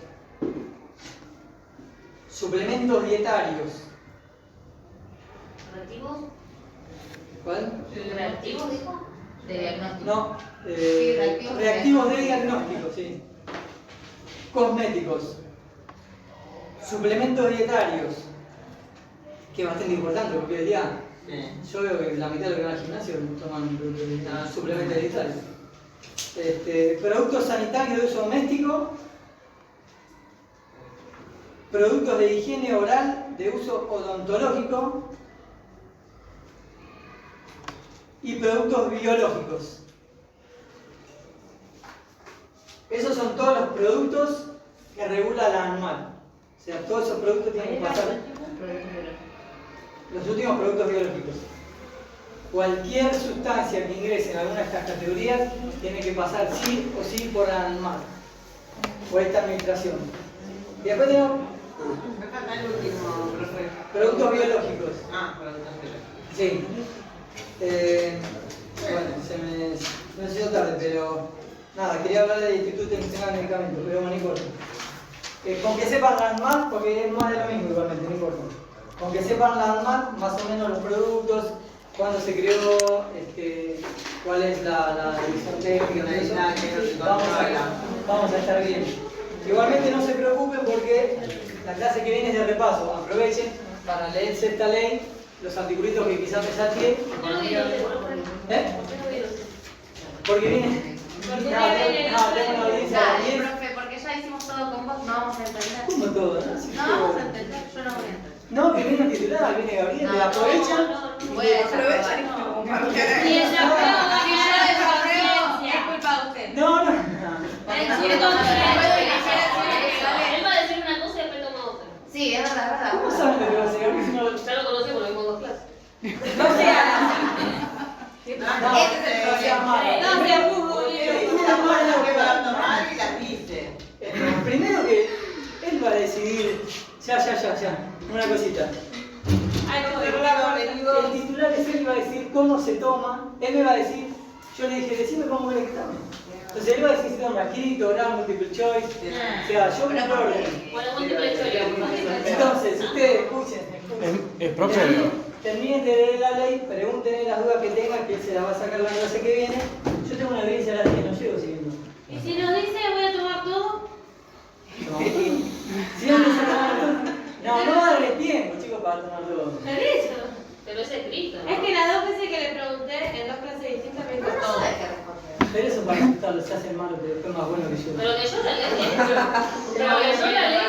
suplementos dietarios. ¿Reactivos? ¿Cuál? ¿Reactivos, dijo? De diagnóstico. No, Sí, reactivos de diagnóstico, sí. Cosméticos, suplementos dietarios, que es bastante importante porque hoy día yo veo que la mitad de los que van al gimnasio toman suplementos dietarios. Productos sanitarios de uso doméstico, productos de higiene oral de uso odontológico y productos biológicos. Esos son todos los productos que regula la ANMAT. O sea, todos esos productos tienen que pasar. Los últimos productos biológicos. Cualquier sustancia que ingrese en alguna de estas categorías tiene que pasar sí o sí por la ANMAT, por esta administración. Y después tenemos productos biológicos. Sí. Bueno, no se hizo tarde, pero nada, quería hablar del Instituto Nacional de Medicamentos, pero bueno, no importa. Con que sepan la ANMAT, porque es más de lo mismo igualmente, no importa. Con que sepan la ANMAT, más o menos los productos, cuándo se creó, cuál es la división técnica, vamos a estar bien. Igualmente no se preocupen porque la clase que viene es de repaso, aprovechen para leerse esta ley, los articulitos que quizás me salté. Porque viene. Tengo una audiencia Dale, bien. profe, porque ya hicimos todo con vos, no vamos a entender. ¿Cómo todo? No vamos a entender, yo no voy a entender. No, que viene titular, viene Gabriel, le aprovechan. Voy a Aprovechan y desapruebo. Y el desapruebo, que yo desapruebo, es culpa de usted. No. Él va a decir una cosa y después toma otra. Sí, es verdad. ¿Cómo saben lo que va a hacer? Gabriel? Si no lo- Ya lo conocemos, lo vimos en 2 clases. No sea Ese es el problema. No sea burro, Primero que él va a decidir. Ya. Una cosita. El titular es él y va a decir cómo se toma. Él me va a decir, yo le dije, decime cómo es el examen. Entonces él va a decir si toma escrito, oral, multiple choice. O sea, yo me orden. Bueno, múltiple choice. Entonces, ustedes escuchen. Profe, Terminen de leer la ley, pregúntenle las dudas que tengan, que se las va a sacar la clase que viene. Yo tengo una evidencia de la que no llego siguiendo. Y si nos dice voy a tomar todo, No. Si no, no va a darle tiempo, chicos, para tomar todo. por eso. Pero es escrito. Es que las 2 veces que le pregunté en 2 clases distintas me dijo No todo. sabes qué responder. Pero eso para asustarlo, se hacen malos, pero después más bueno que yo. Pero que yo la ley. Pero que yo la ley.